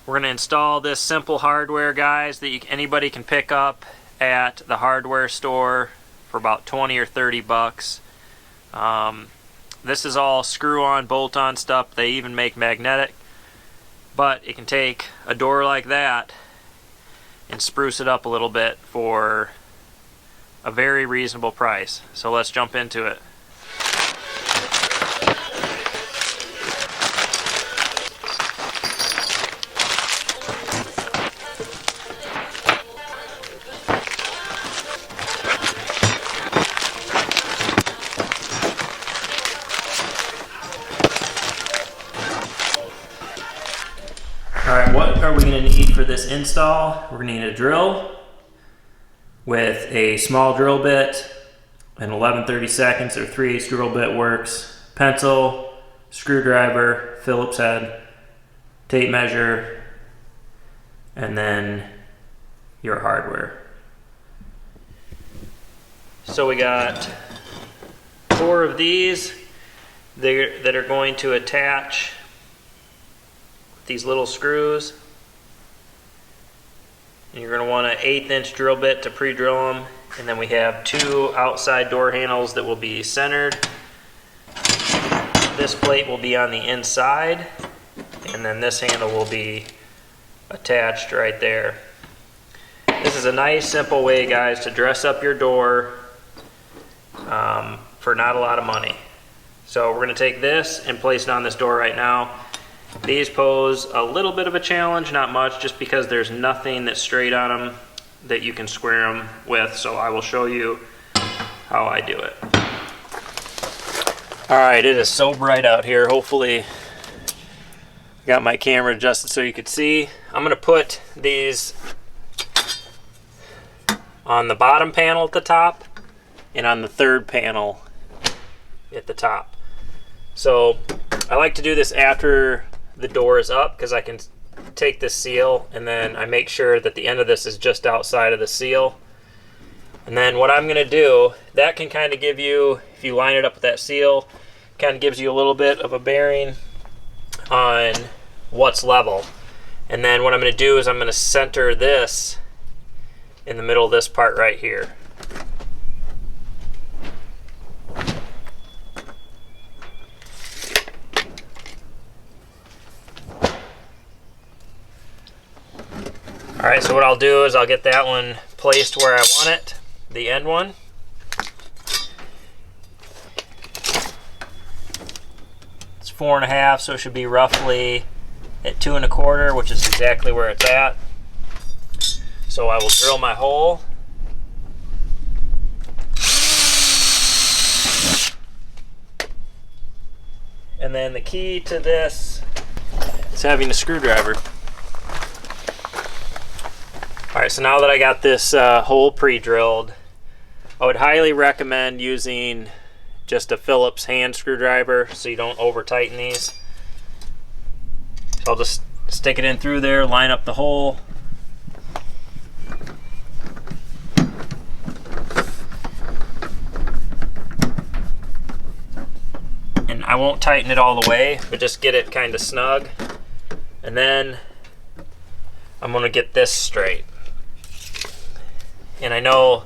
We're going to install this simple hardware, guys, that anybody can pick up at the hardware store for about 20 or 30 bucks. This is all screw-on, bolt-on stuff. They even make magnetic, but it can take a door like that and spruce it up a little bit for a very reasonable price. So let's jump into it. Alright, what are we going to need for this install? We're going to need a drill with a small drill bit, an 11/32 or 3/8 drill bit works, pencil, screwdriver, Phillips head, tape measure, and then your hardware. So we got 4 of these that are going to attach these little screws, and you're going to want an 1/8 inch drill bit to pre-drill them, and then we have 2 outside door handles that will be centered. This plate will be on the inside, and then this handle will be attached right there. This is a nice simple way, guys, to dress up your door for not a lot of money. So we're going to take this and place it on this door right now. These pose a little bit of a challenge, not much, just because there's nothing that's straight on them that you can square them with, so I will show you how I do it. Alright, it is so bright out here. Hopefully I got my camera adjusted so you could see. I'm going to put these on the bottom panel at the top and on the third panel at the top. So I like to do this after the door is up, because I can take this seal and then I make sure that the end of this is just outside of the seal. And then what I'm going to do, that can kind of give you, if you line it up with that seal, kind of gives you a little bit of a bearing on what's level. And then what I'm going to do is I'm going to center this in the middle of this part right here. Alright, so what I'll do is I'll get that one placed where I want it, the end one. It's 4 1/2, so it should be roughly at 2 1/4, which is exactly where it's at. So I will drill my hole. And then the key to this is having a screwdriver. Alright, so now that I got this hole pre-drilled, I would highly recommend using just a Phillips hand screwdriver so you don't over tighten these. So I'll just stick it in through there, line up the hole. And I won't tighten it all the way, but just get it kind of snug. And then I'm going to get this straight. And I know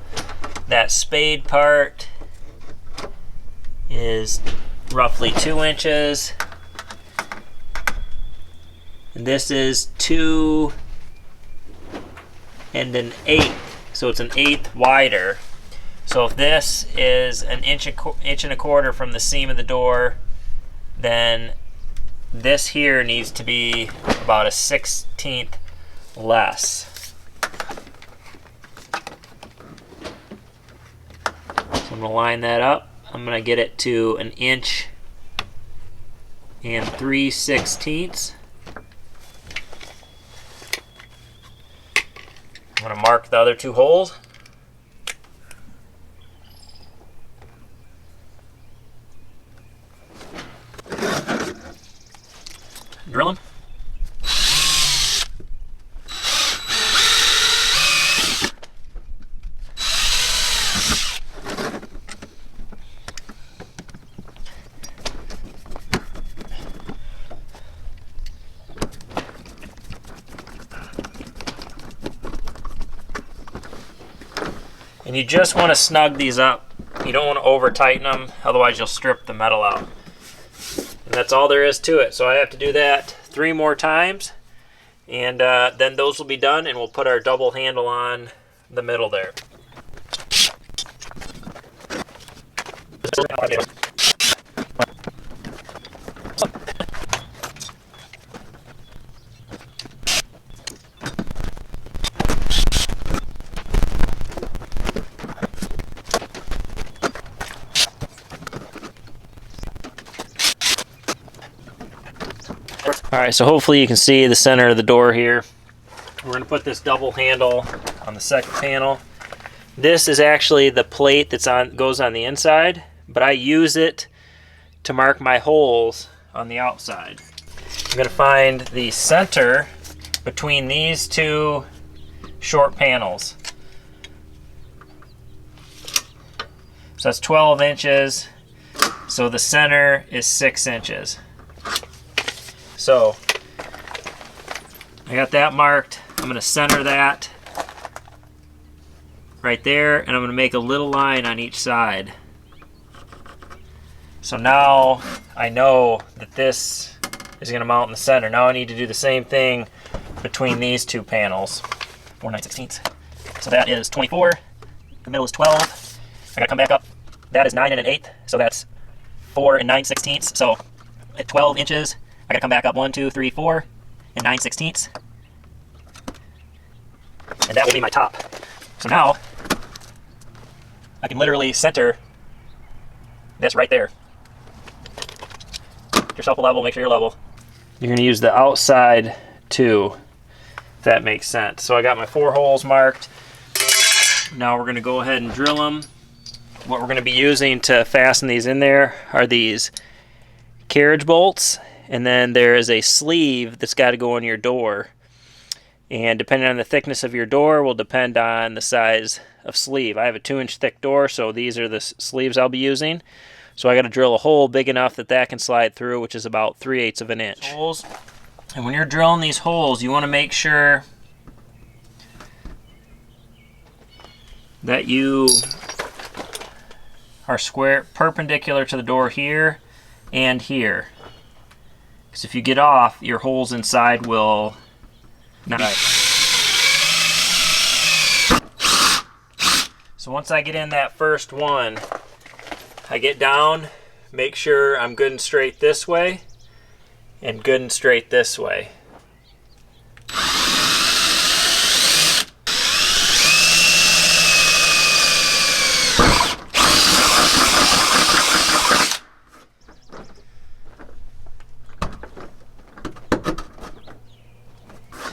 that spade part is roughly 2 inches. And this is 2 1/8. So it's an 1/8 wider. So if this is an inch and 1/4 from the seam of the door, then this here needs to be about a 1/16 less. So I'm going to line that up. I'm going to get it to 1 inch and 3/16. I'm going to mark the other 2 holes. Drill them. And you just want to snug these up. You don't want to over tighten them, otherwise you'll strip the metal out. And that's all there is to it. So I have to do that 3 more times, and then those will be done, and we'll put our double handle on the middle there. Alright, so hopefully you can see the center of the door here. We're going to put this double handle on the second panel. This is actually the plate that's goes on the inside, but I use it to mark my holes on the outside. I'm going to find the center between these 2 short panels. So that's 12 inches, so the center is 6 inches. So I got that marked. I'm going to center that right there, and I'm going to make a little line on each side. So now I know that this is going to mount in the center. Now I need to do the same thing between these 2 panels. 4 9/16. So that is 24. The middle is 12. I got to come back up. That is 9 1/8. So that's 4 9/16. So at 12 inches, I got to come back up 1, 2, 3, 4 and 9/16. And that will be my top. So now I can literally center this right there. Get yourself a level, make sure you're level. You're going to use the outside too, if that makes sense. So I got my 4 holes marked. Now we're going to go ahead and drill them. What we're going to be using to fasten these in there are these carriage bolts, and then there is a sleeve that's got to go in your door. And depending on the thickness of your door will depend on the size of sleeve. I have a 2-inch thick door, so these are the sleeves I'll be using. So I got to drill a hole big enough that that can slide through, which is about 3/8 of an inch. Holes. And when you're drilling these holes, you want to make sure that you are square, perpendicular to the door here and here. Because if you get off, your holes inside will not. So once I get in that first one, I get down, make sure I'm good and straight this way, and good and straight this way.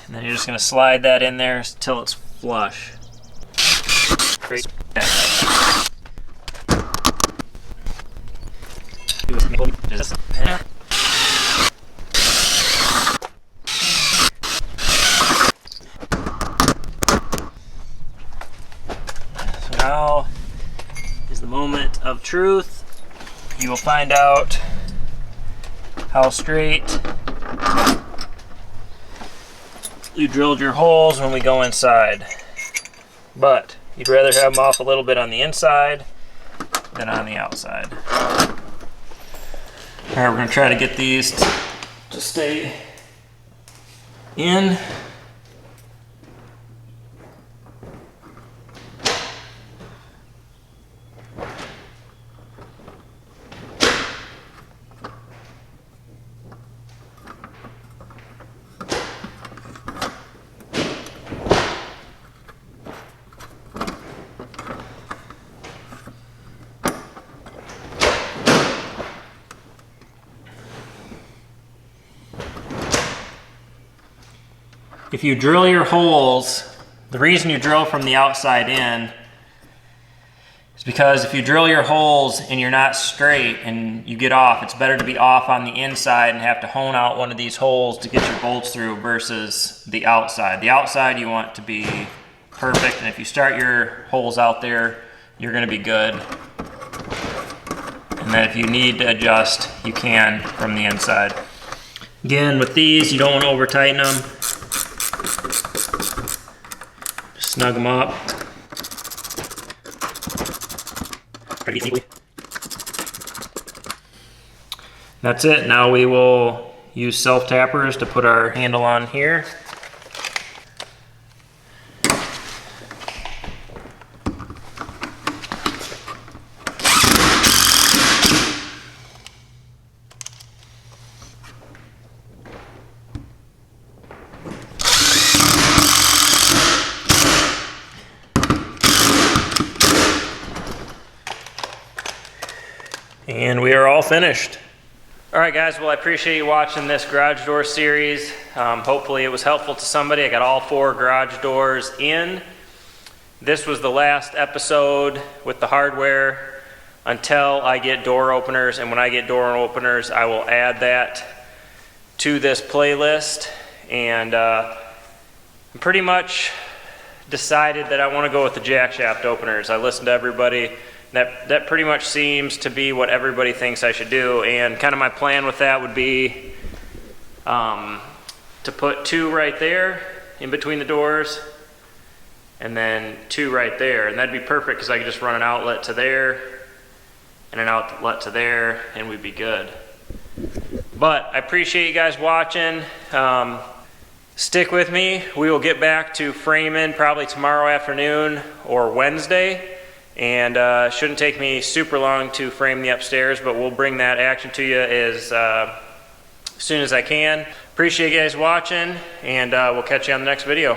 And then you're just going to slide that in there until it's flush. Great. So now is the moment of truth. You will find out how straight you drilled your holes when we go inside. But you'd rather have them off a little bit on the inside than on the outside. Alright, we're going to try to get these to stay in. If you drill your holes, the reason you drill from the outside in is because if you drill your holes and you're not straight and you get off, it's better to be off on the inside and have to hone out one of these holes to get your bolts through versus the outside. The outside you want to be perfect, and if you start your holes out there, you're going to be good. And then if you need to adjust, you can from the inside. Again, with these, you don't want to over tighten them. Snug them up. That's it. Now we will use self-tappers to put our handle on here. And we are all finished. All right, guys, well, I appreciate you watching this garage door series. Hopefully it was helpful to somebody. I got all 4 garage doors in. This was the last episode with the hardware until I get door openers, and when I get door openers, I will add that to this playlist. And I'm pretty much decided that I want to go with the jack shaft openers. I listened to everybody. That pretty much seems to be what everybody thinks I should do, and kind of my plan with that would be to put 2 right there in between the doors, and then 2 right there, and that'd be perfect because I could just run an outlet to there and an outlet to there, and we'd be good. But I appreciate you guys watching. Stick with me. We will get back to framing probably tomorrow afternoon or Wednesday. And shouldn't take me super long to frame the upstairs, but we'll bring that action to you as soon as I can. Appreciate you guys watching, and we'll catch you on the next video.